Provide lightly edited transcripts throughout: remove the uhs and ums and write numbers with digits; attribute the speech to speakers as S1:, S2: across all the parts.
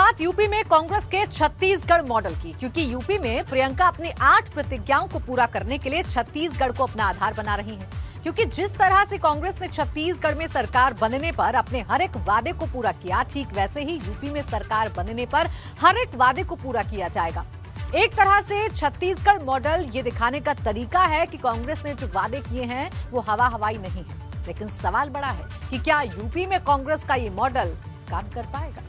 S1: बात यूपी में कांग्रेस के छत्तीसगढ़ मॉडल की, क्योंकि यूपी में प्रियंका अपनी 8 प्रतिज्ञाओं को पूरा करने के लिए छत्तीसगढ़ को अपना आधार बना रही हैं। क्योंकि जिस तरह से कांग्रेस ने छत्तीसगढ़ में सरकार बनने पर अपने हर एक वादे को पूरा किया, ठीक वैसे ही यूपी में सरकार बनने पर हर एक वादे को पूरा किया जाएगा। एक तरह से छत्तीसगढ़ मॉडल ये दिखाने का तरीका है कि कांग्रेस ने जो वादे किए हैं वो हवा हवाई नहीं है। लेकिन सवाल बड़ा है कि क्या यूपी में कांग्रेस का ये मॉडल काम कर पाएगा?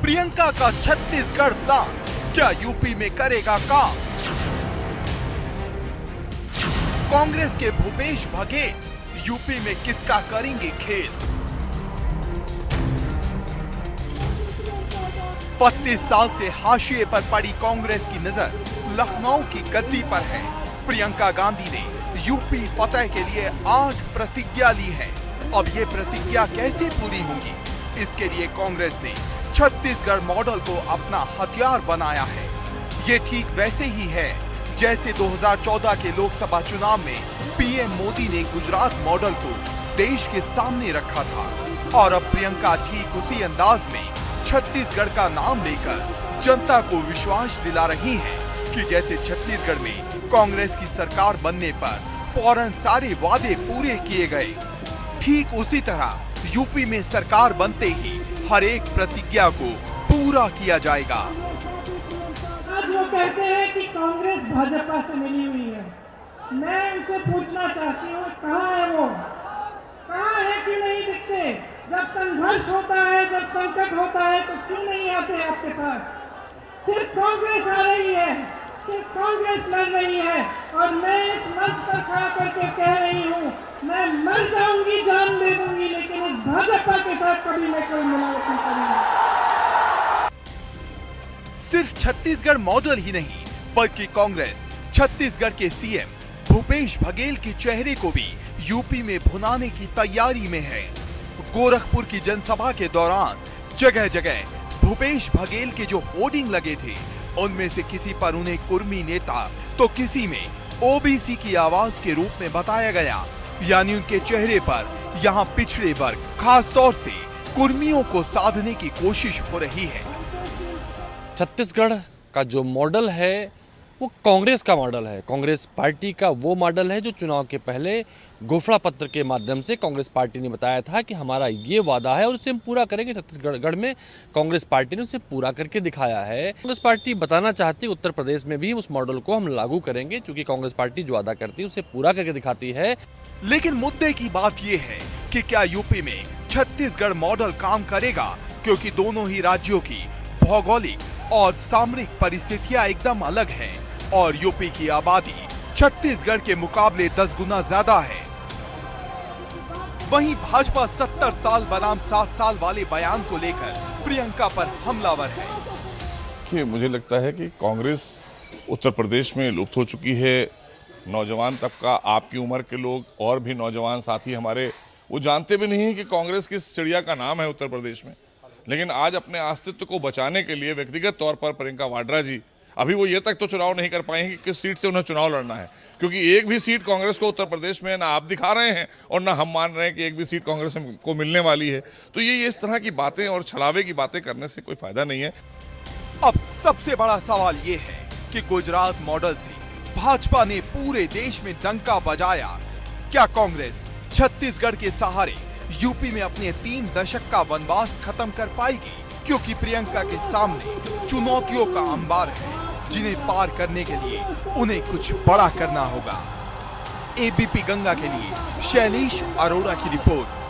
S2: प्रियंका का छत्तीसगढ़ प्लान क्या यूपी में करेगा काम? कांग्रेस के भूपेश बघेल यूपी में किसका करेंगे खेल? 32 साल से हाशिए पर पड़ी कांग्रेस की नजर लखनऊ की गद्दी पर है। प्रियंका गांधी ने यूपी फतह के लिए 8 प्रतिज्ञा ली है। अब ये प्रतिज्ञा कैसे पूरी होंगी, इसके लिए कांग्रेस ने छत्तीसगढ़ मॉडल को अपना हथियार बनाया है। ये ठीक वैसे ही है जैसे 2014 के लोकसभा चुनाव में पीएम मोदी ने गुजरात मॉडल को देश के सामने रखा था। और अब प्रियंका ठीक उसी अंदाज में छत्तीसगढ़ का नाम लेकर जनता को विश्वास दिला रही हैं कि जैसे छत्तीसगढ़ में कांग्रेस की सरकार बनने पर फौरन सारे वादे पूरे किए गए, ठीक उसी तरह यूपी में सरकार बनते ही हर एक प्रतिज्ञा को पूरा किया जाएगा।
S3: आज वो कहते हैं कि कांग्रेस भाजपा से मिली हुई है। मैं उनसे पूछना चाहती हूँ, कहाँ है वो? कहाँ है, क्यों नहीं दिखते? जब संघर्ष होता है, जब संकट होता है तो क्यों नहीं आते आपके पास? सिर्फ कांग्रेस आ रही है, सिर्फ कांग्रेस लड़ रही है। और मैं इस मंच पर खड़ा करके कह रही हूँ, मैं मर जाऊंगी, जान दे दूंगी, लेकिन इस भाजपा के साथ कभी मैं कोई मिलावट नहीं करूंगी।
S2: सिर्फ छत्तीसगढ़ मॉडल ही नहीं, बल्कि कांग्रेस छत्तीसगढ़ के सीएम भूपेश बघेल के चेहरे को भी यूपी में भुनाने की तैयारी में है। गोरखपुर की जनसभा के दौरान जगह जगह भूपेश बघेल के जो होर्डिंग लगे थे, उनमें से किसी पर उन्हें कुर्मी नेता तो किसी में ओबीसी की आवाज के रूप में बताया गया। यानी उनके चेहरे पर यहाँ पिछड़े वर्ग, खास तौर से कुर्मियों को साधने की कोशिश हो रही है।
S4: छत्तीसगढ़ का जो मॉडल है वो कांग्रेस का मॉडल है। कांग्रेस पार्टी का वो मॉडल है जो चुनाव के पहले घोषणा पत्र के माध्यम से कांग्रेस पार्टी ने बताया था कि हमारा ये वादा है और उसे हम पूरा करेंगे। छत्तीसगढ़ में कांग्रेस पार्टी ने उसे पूरा करके दिखाया है। कांग्रेस पार्टी बताना चाहती है उत्तर प्रदेश में भी उस मॉडल को हम लागू करेंगे, क्योंकि कांग्रेस पार्टी जो वादा करती है उसे पूरा करके दिखाती है।
S2: लेकिन मुद्दे की बात यह है कि क्या यूपी में छत्तीसगढ़ मॉडल काम करेगा, क्योंकि दोनों ही राज्यों की भौगोलिक और सामरिक परिस्थितियां एकदम अलग हैं और यूपी की आबादी छत्तीसगढ़ के मुकाबले 10 गुना ज्यादा है। वहीं भाजपा 70 साल बनाम 7 साल वाले बयान को लेकर प्रियंका पर हमलावर है।
S5: कि मुझे लगता है कि कांग्रेस उत्तर प्रदेश में लुप्त हो चुकी है। नौजवान तबका, आपकी उम्र के लोग और भी नौजवान साथी हमारे, वो जानते भी नहीं कि कांग्रेस किस चिड़िया का नाम है उत्तर प्रदेश में। लेकिन आज अपने अस्तित्व को बचाने के लिए व्यक्तिगत तौर पर प्रियंका वाड्रा जी अभी वो ये तक तो चुनाव नहीं कर पाएंगे कि किस सीट से उन्हें चुनाव लड़ना है, क्योंकि एक भी सीट कांग्रेस को उत्तर प्रदेश में ना आप दिखा रहे हैं और ना हम मान रहे हैं कि एक भी सीट कांग्रेस को मिलने वाली है। तो ये इस तरह की बातें और छलावे की बातें करने से कोई फायदा नहीं है।
S2: अब सबसे बड़ा सवाल ये है कि गुजरात मॉडल से भाजपा ने पूरे देश में डंका बजाया। क्या कांग्रेस छत्तीसगढ़ के सहारे यूपी में अपने 3 दशक का वनवास खत्म कर पाएगी? क्योंकि प्रियंका के सामने चुनौतियों का अंबार है, जिन्हें पार करने के लिए उन्हें कुछ बड़ा करना होगा। एबीपी गंगा के लिए शैलेश अरोड़ा की रिपोर्ट।